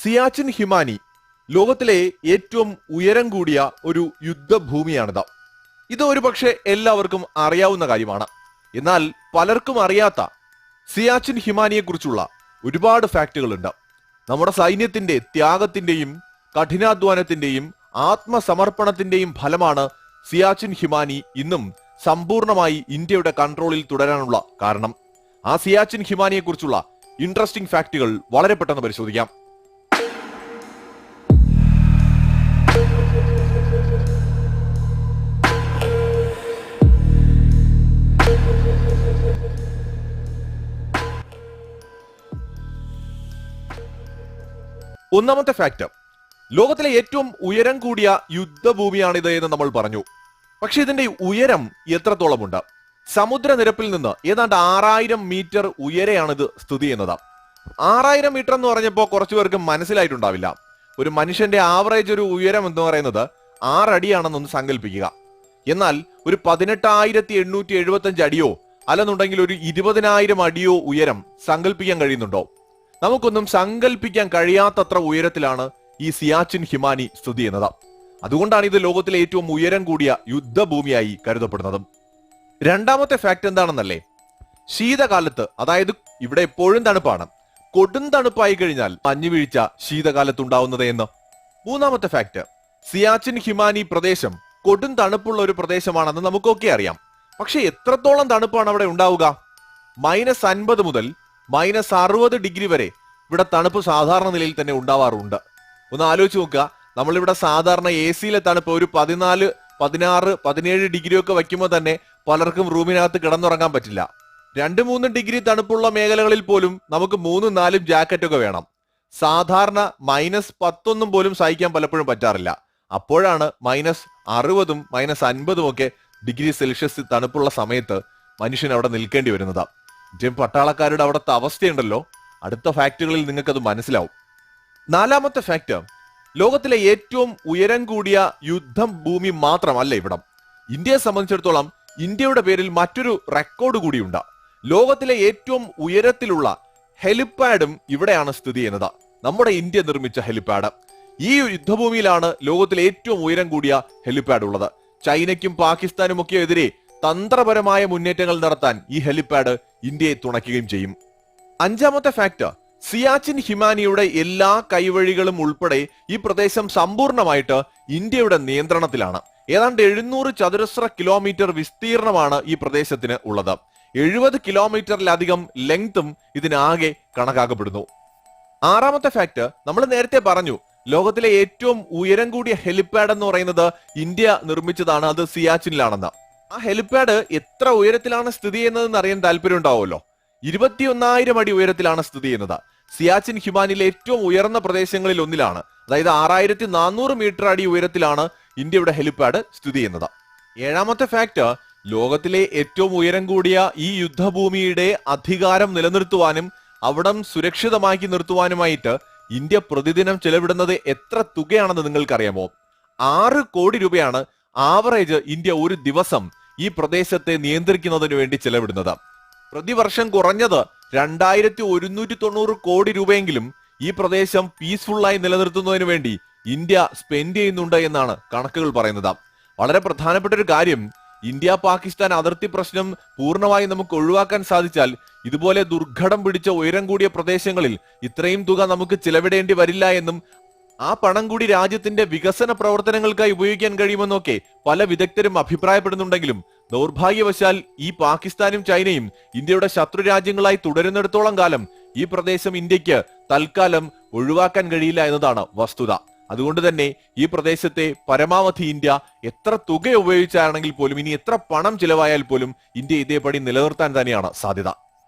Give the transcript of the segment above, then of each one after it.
സിയാച്ചിൻ ഹിമാനി ലോകത്തിലെ ഏറ്റവും ഉയരം കൂടിയ ഒരു യുദ്ധഭൂമിയാണിത്. ഇത് ഒരുപക്ഷെ എല്ലാവർക്കും അറിയാവുന്ന കാര്യമാണ്. എന്നാൽ പലർക്കും അറിയാത്ത സിയാച്ചിൻ ഹിമാനിയെ കുറിച്ചുള്ള ഒരുപാട് ഫാക്റ്റുകളുണ്ട്. നമ്മുടെ സൈന്യത്തിന്റെ ത്യാഗത്തിന്റെയും കഠിനാധ്വാനത്തിന്റെയും ആത്മസമർപ്പണത്തിന്റെയും ഫലമാണ് സിയാച്ചിൻ ഹിമാനി ഇന്നും സമ്പൂർണമായി ഇന്ത്യയുടെ കൺട്രോളിൽ തുടരാനുള്ള കാരണം. ആ സിയാച്ചിൻ ഹിമാനിയെ കുറിച്ചുള്ള ഇൻട്രസ്റ്റിംഗ് ഫാക്റ്റുകൾ വളരെ പെട്ടെന്ന് പരിശോധിക്കാം. ഒന്നാമത്തെ ഫാക്ട്, ലോകത്തിലെ ഏറ്റവും ഉയരം കൂടിയ യുദ്ധഭൂമിയാണിത് എന്ന് നമ്മൾ പറഞ്ഞു. പക്ഷെ ഇതിന്റെ ഉയരം എത്രത്തോളമുണ്ട്? സമുദ്രനിരപ്പിൽ നിന്ന് ഏതാണ്ട് 6000 മീറ്റർ ഉയരെയാണിത് സ്ഥിതി ചെയ്യുന്നത്. 6000 മീറ്റർ എന്ന് പറഞ്ഞപ്പോൾ കുറച്ചു പേർക്ക് മനസ്സിലായിട്ടുണ്ടാവില്ല. ഒരു മനുഷ്യന്റെ ആവറേജ് ഒരു ഉയരം എന്ന് പറയുന്നത് 6 അടിയാണെന്നൊന്ന് സങ്കല്പിക്കുക. എന്നാൽ ഒരു 18,875 അടിയോ അല്ലെന്നുണ്ടെങ്കിൽ ഒരു 20,000 അടിയോ ഉയരം സങ്കല്പിക്കാൻ കഴിയുന്നുണ്ടോ? നമുക്കൊന്നും സങ്കല്പിക്കാൻ കഴിയാത്തത്ര ഉയരത്തിലാണ് ഈ സിയാച്ചിൻ ഹിമാനി സ്ഥിതി ചെയ്യുന്നത്. അതുകൊണ്ടാണ് ഇത് ലോകത്തിലെ ഏറ്റവും ഉയരം കൂടിയ യുദ്ധഭൂമിയായി കരുതപ്പെടുന്നത്. രണ്ടാമത്തെ ഫാക്ട് എന്താണെന്നല്ലേ? ശീതകാലത്ത്, അതായത് ഇവിടെ എപ്പോഴും തണുപ്പാണ്, കൊടും തണുപ്പായി കഴിഞ്ഞാൽ മഞ്ഞുവീഴ്ച ശീതകാലത്തുണ്ടാവുന്നത് എന്ന്. മൂന്നാമത്തെ ഫാക്ട്, സിയാച്ചിൻ ഹിമാനി പ്രദേശം കൊടും തണുപ്പുള്ള ഒരു പ്രദേശമാണെന്ന് നമുക്കൊക്കെ അറിയാം. പക്ഷെ എത്രത്തോളം തണുപ്പാണ് അവിടെ ഉണ്ടാവുക? -50 മുതൽ -60 ഡിഗ്രി വരെ ഇവിടെ തണുപ്പ് സാധാരണ നിലയിൽ തന്നെ ഉണ്ടാവാറുണ്ട്. ഒന്ന് ആലോചിച്ച് നോക്കുക. നമ്മളിവിടെ സാധാരണ AC-യിലെ തണുപ്പ് ഒരു 14, 16, 17 ഡിഗ്രി ഒക്കെ വയ്ക്കുമ്പോൾ തന്നെ പലർക്കും റൂമിനകത്ത് കിടന്നുറങ്ങാൻ പറ്റില്ല. 2-3 ഡിഗ്രി തണുപ്പുള്ള മേഖലകളിൽ പോലും നമുക്ക് 3-4 ജാക്കറ്റ് ഒക്കെ വേണം. സാധാരണ -10 പോലും സഹിക്കാൻ പലപ്പോഴും പറ്റാറില്ല. അപ്പോഴാണ് -60, -50 ഒക്കെ ഡിഗ്രി സെൽഷ്യസ് തണുപ്പുള്ള സമയത്ത് മനുഷ്യൻ അവിടെ നിൽക്കേണ്ടി വരുന്നത്. ഇന്ത്യൻ പട്ടാളക്കാരുടെ അവിടുത്തെ അവസ്ഥയുണ്ടല്ലോ, അടുത്ത ഫാക്ടുകളിൽ നിങ്ങൾക്കത് മനസ്സിലാവും. നാലാമത്തെ ഫാക്ട്, ലോകത്തിലെ ഏറ്റവും ഉയരം കൂടിയ യുദ്ധം ഭൂമി മാത്രമല്ല ഇവിടം. ഇന്ത്യയെ സംബന്ധിച്ചിടത്തോളം ഇന്ത്യയുടെ പേരിൽ മറ്റൊരു റെക്കോർഡ് കൂടിയുണ്ട്. ലോകത്തിലെ ഏറ്റവും ഉയരത്തിലുള്ള ഹെലിപാഡും ഇവിടെയാണ് സ്ഥിതി ചെയ്യുന്നത്. നമ്മുടെ ഇന്ത്യ നിർമ്മിച്ച ഹെലിപാഡ്. ഈ യുദ്ധഭൂമിയിലാണ് ലോകത്തിലെ ഏറ്റവും ഉയരം കൂടിയ ഹെലിപാഡ് ഉള്ളത്. ചൈനയ്ക്കും പാകിസ്ഥാനും ഒക്കെ എതിരെ തന്ത്രപരമായ മുന്നേറ്റങ്ങൾ നടത്താൻ ഈ ഹെലിപാഡ് ഇന്ത്യയെ തുണയ്ക്കുകയും ചെയ്യും. അഞ്ചാമത്തെ ഫാക്ട്, സിയാച്ചിൻ ഹിമാനിയുടെ എല്ലാ കൈവഴികളും ഉൾപ്പെടെ ഈ പ്രദേശം സമ്പൂർണമായിട്ട് ഇന്ത്യയുടെ നിയന്ത്രണത്തിലാണ്. ഏതാണ്ട് 700 ചതുരശ്ര കിലോമീറ്റർ വിസ്തീർണമാണ് ഈ പ്രദേശത്തിന് ഉള്ളത്. 70 കിലോമീറ്ററിലധികം ലെങ്തും ഇതിനാകെ കണക്കാക്കപ്പെടുന്നു. ആറാമത്തെ ഫാക്ട്, നമ്മൾ നേരത്തെ പറഞ്ഞു, ലോകത്തിലെ ഏറ്റവും ഉയരം കൂടിയ ഹെലിപാഡ് എന്ന് പറയുന്നത് ഇന്ത്യ നിർമ്മിച്ചതാണ്. അത് സിയാച്ചിനിലാണെന്ന്. ആ ഹെലിപാഡ് എത്ര ഉയരത്തിലാണ് സ്ഥിതി ചെയ്യുന്നതെന്ന് അറിയാൻ താല്പര്യം ഉണ്ടാവുമല്ലോ. 21,000 അടി ഉയരത്തിലാണ് സ്ഥിതി ചെയ്യുന്നത്. സിയാച്ചിൻ ഹിമാനിലെ ഏറ്റവും ഉയർന്ന പ്രദേശങ്ങളിൽ ഒന്നിലാണ്. അതായത് 6,400 മീറ്റർ അടി ഉയരത്തിലാണ് ഇന്ത്യയുടെ ഹെലിപാഡ് സ്ഥിതി ചെയ്യുന്നത്. ഏഴാമത്തെ ഫാക്ട്, ലോകത്തിലെ ഏറ്റവും ഉയരം കൂടിയ ഈ യുദ്ധഭൂമിയുടെ അധികാരം നിലനിർത്തുവാനും അവിടം സുരക്ഷിതമാക്കി നിർത്തുവാനുമായിട്ട് ഇന്ത്യ പ്രതിദിനം ചെലവിടുന്നത് എത്ര തുകയാണെന്ന് നിങ്ങൾക്കറിയാമോ? 6 കോടി രൂപയാണ് ആവറേജ് ഇന്ത്യ ഒരു ദിവസം ഈ പ്രദേശത്തെ നിയന്ത്രിക്കുന്നതിന് വേണ്ടി ചെലവിടുന്നത്. പ്രതിവർഷം കുറഞ്ഞത് 2,190 കോടി രൂപയെങ്കിലും ഈ പ്രദേശം പീസ്ഫുള്ളായി നിലനിർത്തുന്നതിന് വേണ്ടി ഇന്ത്യ സ്പെൻഡ് ചെയ്യുന്നുണ്ട് എന്നാണ് കണക്കുകൾ പറയുന്നത്. വളരെ പ്രധാനപ്പെട്ട ഒരു കാര്യം, ഇന്ത്യ പാകിസ്ഥാൻ അതിർത്തി പ്രശ്നം പൂർണ്ണമായി നമുക്ക് ഒഴിവാക്കാൻ സാധിച്ചാൽ ഇതുപോലെ ദുർഘടം പിടിച്ച ഉയരം കൂടിയ പ്രദേശങ്ങളിൽ ഇത്രയും തുക നമുക്ക് ചിലവിടേണ്ടി വരില്ല എന്നും ആ പണം കൂടി രാജ്യത്തിന്റെ വികസന പ്രവർത്തനങ്ങൾക്കായി ഉപയോഗിക്കാൻ കഴിയുമെന്നൊക്കെ പല വിദഗ്ധരും അഭിപ്രായപ്പെടുന്നുണ്ടെങ്കിലും ദൗർഭാഗ്യവശാൽ ഈ പാകിസ്ഥാനും ചൈനയും ഇന്ത്യയുടെ ശത്രു രാജ്യങ്ങളായി തുടരുന്നിടത്തോളം കാലം ഈ പ്രദേശം ഇന്ത്യക്ക് തൽക്കാലം ഒഴിവാക്കാൻ കഴിയില്ല എന്നതാണ് വസ്തുത. അതുകൊണ്ട് തന്നെ ഈ പ്രദേശത്തെ പരമാവധി ഇന്ത്യ എത്ര തുക ഉപയോഗിച്ചാണെങ്കിൽ പോലും, ഇനി എത്ര പണം ചിലവായാൽ പോലും ഇന്ത്യ ഇതേപടി നിലനിർത്താൻ തന്നെയാണ് സാധ്യത.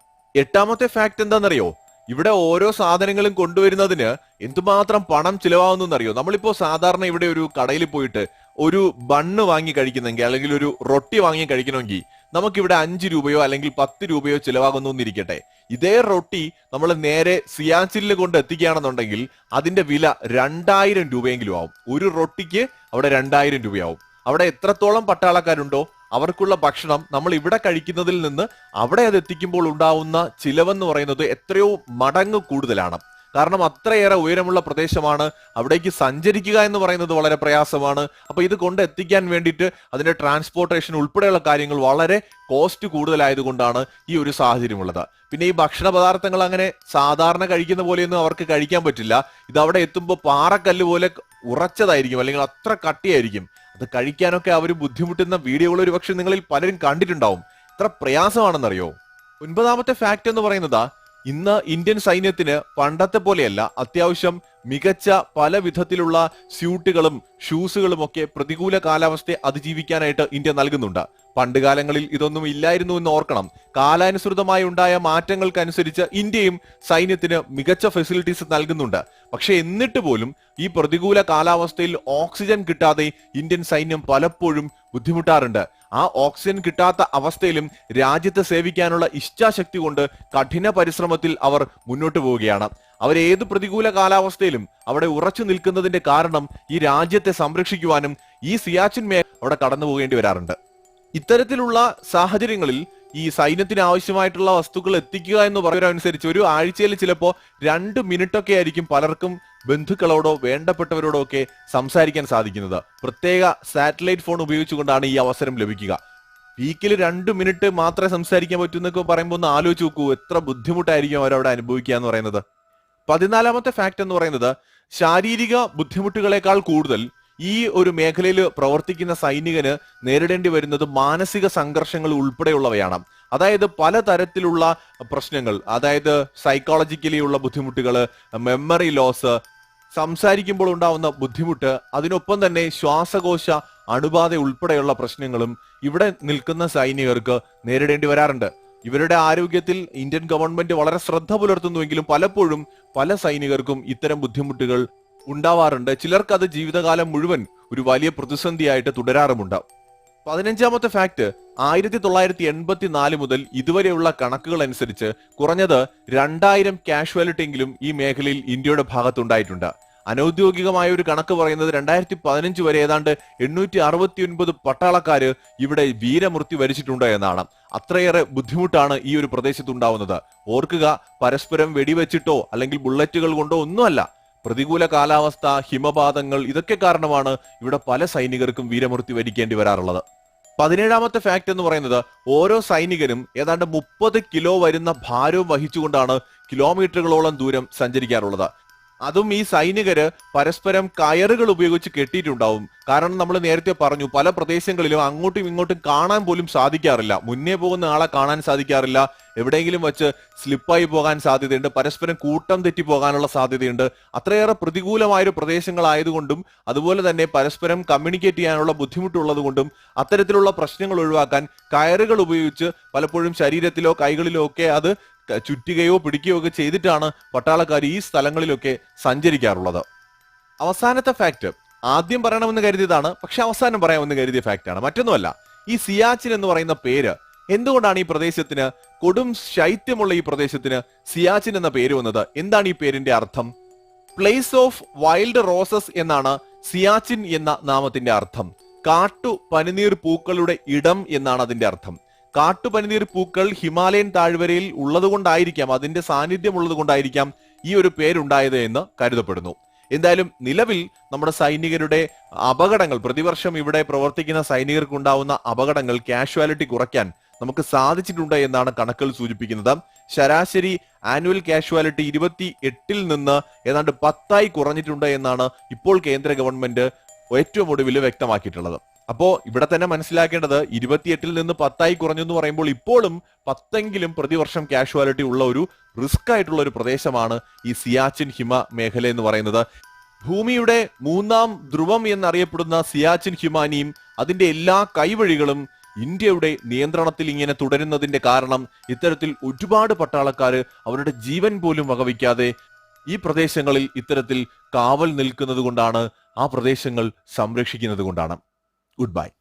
എട്ടാമത്തെ ഫാക്ട് എന്താണെന്നറിയോ? ഇവിടെ ഓരോ സാധനങ്ങളും കൊണ്ടുവരുന്നതിന് എന്തുമാത്രം പണം ചിലവാകുന്നറിയോ? നമ്മളിപ്പോ സാധാരണ ഇവിടെ ഒരു കടയിൽ പോയിട്ട് ഒരു ബണ്ണ് വാങ്ങി കഴിക്കുന്നെങ്കിൽ, അല്ലെങ്കിൽ ഒരു റൊട്ടി വാങ്ങി കഴിക്കണമെങ്കിൽ നമുക്കിവിടെ 5 രൂപയോ അല്ലെങ്കിൽ 10 രൂപയോ ചിലവാകുന്നു എന്നിരിക്കട്ടെ. ഇതേ റൊട്ടി നമ്മൾ നേരെ സിയാച്ചിനിൽ കൊണ്ട് എത്തിക്കുകയാണെന്നുണ്ടെങ്കിൽ അതിന്റെ വില 2,000 രൂപയെങ്കിലും ആവും. ഒരു റൊട്ടിക്ക് അവിടെ 2,000 രൂപയാവും. അവിടെ എത്രത്തോളം പട്ടാളക്കാരുണ്ടോ അവർക്കുള്ള ഭക്ഷണം നമ്മൾ ഇവിടെ കഴിക്കുന്നതിൽ നിന്ന് അവിടെ അത് എത്തിക്കുമ്പോൾ ഉണ്ടാവുന്ന ചിലവെന്ന് പറയുന്നത് എത്രയോ മടങ്ങ് കൂടുതലാണ്. കാരണം അത്രയേറെ ഉയരമുള്ള പ്രദേശമാണ്. അവിടേക്ക് സഞ്ചരിക്കുക എന്ന് പറയുന്നത് വളരെ പ്രയാസമാണ്. അപ്പൊ ഇത് കൊണ്ട് എത്തിക്കാൻ വേണ്ടിയിട്ട് അതിന്റെ ട്രാൻസ്പോർട്ടേഷൻ ഉൾപ്പെടെയുള്ള കാര്യങ്ങൾ വളരെ കോസ്റ്റ് കൂടുതലായതുകൊണ്ടാണ് ഈ ഒരു സാഹചര്യമുള്ളത്. പിന്നെ ഈ ഭക്ഷണ പദാർത്ഥങ്ങൾ അങ്ങനെ സാധാരണ കഴിക്കുന്ന പോലെയൊന്നും അവർക്ക് കഴിക്കാൻ പറ്റില്ല. ഇത് അവിടെ എത്തുമ്പോൾ പാറക്കല്ല് പോലെ ഉറച്ചതായിരിക്കും, അല്ലെങ്കിൽ അത്ര കട്ടിയായിരിക്കും. അത് കഴിക്കാനൊക്കെ അവർ ബുദ്ധിമുട്ടുന്ന വീഡിയോകൾ ഒരു പക്ഷെ നിങ്ങളിൽ പലരും കണ്ടിട്ടുണ്ടാവും. ഇത്ര പ്രയാസമാണെന്നറിയോ? 9ാമത്തെ ഫാക്ട് എന്ന് പറയുന്നത്, ഇന്ന് ഇന്ത്യൻ സൈന്യത്തിന് പണ്ടത്തെ പോലെയല്ല, അത്യാവശ്യം മികച്ച പല വിധത്തിലുള്ള സ്യൂട്ടുകളും ഷൂസുകളും ഒക്കെ പ്രതികൂല കാലാവസ്ഥയെ അതിജീവിക്കാനായിട്ട് ഇന്ത്യ നൽകുന്നുണ്ട്. പണ്ടുകാലങ്ങളിൽ ഇതൊന്നും ഇല്ലായിരുന്നു എന്ന് ഓർക്കണം. കാലാനുസൃതമായി ഉണ്ടായ മാറ്റങ്ങൾക്കനുസരിച്ച് ഇന്ത്യയും സൈന്യത്തിന് മികച്ച ഫെസിലിറ്റീസ് നൽകുന്നുണ്ട്. പക്ഷെ എന്നിട്ട് പോലും ഈ പ്രതികൂല കാലാവസ്ഥയിൽ ഓക്സിജൻ കിട്ടാതെ ഇന്ത്യൻ സൈന്യം പലപ്പോഴും ബുദ്ധിമുട്ടാറുണ്ട്. ആ ഓക്സിജൻ കിട്ടാത്ത അവസ്ഥയിലും രാജ്യത്തെ സേവിക്കാനുള്ള ഇച്ഛാശക്തി കൊണ്ട് കഠിന പരിശ്രമത്തിൽ അവർ മുന്നോട്ട് പോവുകയാണ്. അവരേത് പ്രതികൂല കാലാവസ്ഥയിലും അവിടെ ഉറച്ചു നിൽക്കുന്നതിന്റെ കാരണം ഈ രാജ്യത്തെ സംരക്ഷിക്കുവാനും ഈ സിയാച്ചിൻ മേഖല അവിടെ കടന്നു പോകേണ്ടി വരാറുണ്ട്. ഇത്തരത്തിലുള്ള സാഹചര്യങ്ങളിൽ ഈ സൈന്യത്തിന് ആവശ്യമായിട്ടുള്ള വസ്തുക്കൾ എത്തിക്കുക എന്ന് പറയുന്നതനുസരിച്ച് ഒരു ആഴ്ചയിൽ ചിലപ്പോൾ 2 മിനിറ്റൊക്കെ ആയിരിക്കും പലർക്കും ബന്ധുക്കളോടോ വേണ്ടപ്പെട്ടവരോടോ ഒക്കെ സംസാരിക്കാൻ സാധിക്കുന്നത്. പ്രത്യേക സാറ്റലൈറ്റ് ഫോൺ ഉപയോഗിച്ചുകൊണ്ടാണ് ഈ അവസരം ലഭിക്കുക. വീക്കിൽ 2 മിനിറ്റ് മാത്രമേ സംസാരിക്കാൻ പറ്റൂ എന്നൊക്കെ പറയുമ്പോൾ ഒന്ന് ആലോചിച്ച് നോക്കൂ, എത്ര ബുദ്ധിമുട്ടായിരിക്കും അവരവിടെ അനുഭവിക്കുക എന്ന് പറയുന്നത്. 14ാമത്തെ ഫാക്ട് എന്ന് പറയുന്നത്, ശാരീരിക ബുദ്ധിമുട്ടുകളെക്കാൾ കൂടുതൽ ഈ ഒരു മേഖലയിൽ പ്രവർത്തിക്കുന്ന സൈനികന് നേരിടേണ്ടി വരുന്നത് മാനസിക സംഘർഷങ്ങൾ ഉൾപ്പെടെയുള്ളവയാണ്. അതായത് പലതരത്തിലുള്ള പ്രശ്നങ്ങൾ, അതായത് സൈക്കോളജിക്കലി ഉള്ള ബുദ്ധിമുട്ടുകൾ, മെമ്മറി ലോസ്, സംസാരിക്കുമ്പോൾ ഉണ്ടാവുന്ന ബുദ്ധിമുട്ട്, അതിനൊപ്പം തന്നെ ശ്വാസകോശ അണുബാധ ഉൾപ്പെടെയുള്ള പ്രശ്നങ്ങളും ഇവിടെ നിൽക്കുന്ന സൈനികർക്ക് നേരിടേണ്ടി വരാറുണ്ട്. ഇവരുടെ ആരോഗ്യത്തിൽ ഇന്ത്യൻ ഗവൺമെന്റ് വളരെ ശ്രദ്ധ പുലർത്തുന്നുവെങ്കിലും പലപ്പോഴും പല സൈനികർക്കും ഇത്തരം ബുദ്ധിമുട്ടുകൾ ഉണ്ടാവാറുണ്ട്. ചിലർക്ക് അത് ജീവിതകാലം മുഴുവൻ ഒരു വലിയ പ്രതിസന്ധിയായിട്ട് തുടരാറുമുണ്ട്. 15ാമത്തെ ഫാക്ട്, 1984 മുതൽ ഇതുവരെയുള്ള കണക്കുകൾ അനുസരിച്ച് കുറഞ്ഞത് 2000 കാഷ്വാലിറ്റി എങ്കിലും ഈ മേഖലയിൽ ഇന്ത്യയുടെ ഭാഗത്തുണ്ടായിട്ടുണ്ട്. അനൌദ്യോഗികമായ ഒരു കണക്ക് പറയുന്നത് 2015 വരെ ഏതാണ്ട് 869 പട്ടാളക്കാര് ഇവിടെ വീരമൃത്യു വരിച്ചിട്ടുണ്ട് എന്നാണ്. അത്രയേറെ ബുദ്ധിമുട്ടാണ് ഈ ഒരു പ്രദേശത്തുണ്ടാവുന്നത്. ഓർക്കുക, പരസ്പരം വെടിവെച്ചിട്ടോ അല്ലെങ്കിൽ ബുള്ളറ്റുകൾ കൊണ്ടോ ഒന്നുമല്ല, പ്രതികൂല കാലാവസ്ഥ, ഹിമപാതങ്ങൾ, ഇതൊക്കെ കാരണമാണ് ഇവിടെ പല സൈനികർക്കും വീരമൃത്യു വരിക്കേണ്ടി വരാറുള്ളത്. 17ാമത്തെ ഫാക്ട് എന്ന് പറയുന്നത്, ഓരോ സൈനികനും ഏതാണ്ട് 30 കിലോ വരുന്ന ഭാരവും വഹിച്ചുകൊണ്ടാണ് കിലോമീറ്ററുകളോളം ദൂരം സഞ്ചരിക്കാറുള്ളത്. അതും ഈ സൈനികര് പരസ്പരം കയറുകൾ ഉപയോഗിച്ച് കെട്ടിയിട്ടുണ്ടാവും. കാരണം നമ്മൾ നേരത്തെ പറഞ്ഞു, പല പ്രദേശങ്ങളിലും അങ്ങോട്ടും ഇങ്ങോട്ടും കാണാൻ പോലും സാധിക്കാറില്ല. മുന്നേ പോകുന്ന ആളെ കാണാൻ സാധിക്കാറില്ല. എവിടെയെങ്കിലും വെച്ച് സ്ലിപ്പായി പോകാൻ സാധ്യതയുണ്ട്. പരസ്പരം കൂട്ടം തെറ്റി പോകാനുള്ള സാധ്യതയുണ്ട്. അത്രയേറെ പ്രതികൂലമായൊരു പ്രദേശങ്ങളായതുകൊണ്ടും അതുപോലെ തന്നെ പരസ്പരം കമ്മ്യൂണിക്കേറ്റ് ചെയ്യാനുള്ള ബുദ്ധിമുട്ടുള്ളത് കൊണ്ടും അത്തരത്തിലുള്ള പ്രശ്നങ്ങൾ ഒഴിവാക്കാൻ കയറുകൾ ഉപയോഗിച്ച് പലപ്പോഴും ശരീരത്തിലോ കൈകളിലോ ഒക്കെ അത് ചുറ്റുകയോ പിടിക്കുകയോ ഒക്കെ ചെയ്തിട്ടാണ് പട്ടാളക്കാർ ഈ സ്ഥലങ്ങളിലൊക്കെ സഞ്ചരിക്കാറുള്ളത്. അവസാനത്തെ ഫാക്ട് ആദ്യം പറയണമെന്ന് കരുതിയതാണ്, പക്ഷെ അവസാനം പറയാമെന്ന് കരുതിയ ഫാക്റ്റാണ്. മറ്റൊന്നുമല്ല, ഈ സിയാച്ചിൻ എന്ന് പറയുന്ന പേര് എന്തുകൊണ്ടാണ് ഈ പ്രദേശത്തിന്, കൊടും ശൈത്യമുള്ള ഈ പ്രദേശത്തിന് സിയാച്ചിൻ എന്ന പേര് വന്നത്? എന്താണ് ഈ പേരിന്റെ അർത്ഥം? പ്ലേസ് ഓഫ് വൈൽഡ് റോസസ് എന്നാണ് സിയാച്ചിൻ എന്ന നാമത്തിന്റെ അർത്ഥം. കാട്ടു പനിനീർ പൂക്കളുടെ ഇടം എന്നാണ് അതിന്റെ അർത്ഥം. കാട്ടുപനിനീർ പൂക്കൾ ഹിമാലയൻ താഴ്വരയിൽ ഉള്ളതുകൊണ്ടായിരിക്കാം, അതിന്റെ സാന്നിധ്യം ഉള്ളത് കൊണ്ടായിരിക്കാം ഈ ഒരു പേരുണ്ടായത് എന്ന് കരുതപ്പെടുന്നു. എന്തായാലും നിലവിൽ നമ്മുടെ സൈനികരുടെ അപകടങ്ങൾ, പ്രതിവർഷം ഇവിടെ പ്രവർത്തിക്കുന്ന സൈനികർക്കുണ്ടാവുന്ന അപകടങ്ങൾ, കാഷ്വാലിറ്റി കുറയ്ക്കാൻ നമുക്ക് സാധിച്ചിട്ടുണ്ട് എന്നാണ് കണക്കുകൾ സൂചിപ്പിക്കുന്നത്. ശരാശരി ആനുവൽ കാഷ്വാലിറ്റി 28 നിന്ന് ഏതാണ്ട് 10 കുറഞ്ഞിട്ടുണ്ട് എന്നാണ് ഇപ്പോൾ കേന്ദ്ര ഗവൺമെന്റ് ഏറ്റവും ഒടുവിൽ വ്യക്തമാക്കിയിട്ടുള്ളത്. അപ്പോ ഇവിടെ തന്നെ മനസ്സിലാക്കേണ്ടത് 28 നിന്ന് 10 കുറഞ്ഞു എന്ന് പറയുമ്പോൾ ഇപ്പോഴും 10 പ്രതിവർഷം കാഷ്വാലിറ്റി ഉള്ള ഒരു റിസ്ക് ആയിട്ടുള്ള ഒരു പ്രദേശമാണ് ഈ സിയാച്ചിൻ ഹിമ മേഖല എന്ന് പറയുന്നത്. ഭൂമിയുടെ 3ാം ധ്രുവം എന്നറിയപ്പെടുന്ന സിയാച്ചിൻ ഹിമാനിയും അതിന്റെ എല്ലാ കൈവഴികളും ഇന്ത്യയുടെ നിയന്ത്രണത്തിൽ ഇങ്ങനെ തുടരുന്നതിന്റെ കാരണം ഇത്തരത്തിൽ ഒരുപാട് പട്ടാളക്കാര് അവരുടെ ജീവൻ പോലും വകവയ്ക്കാതെ ഈ പ്രദേശങ്ങളിൽ ഇത്തരത്തിൽ കാവൽ നിൽക്കുന്നത് കൊണ്ടാണ്, ആ പ്രദേശങ്ങൾ സംരക്ഷിക്കുന്നത് കൊണ്ടാണ്. Goodbye.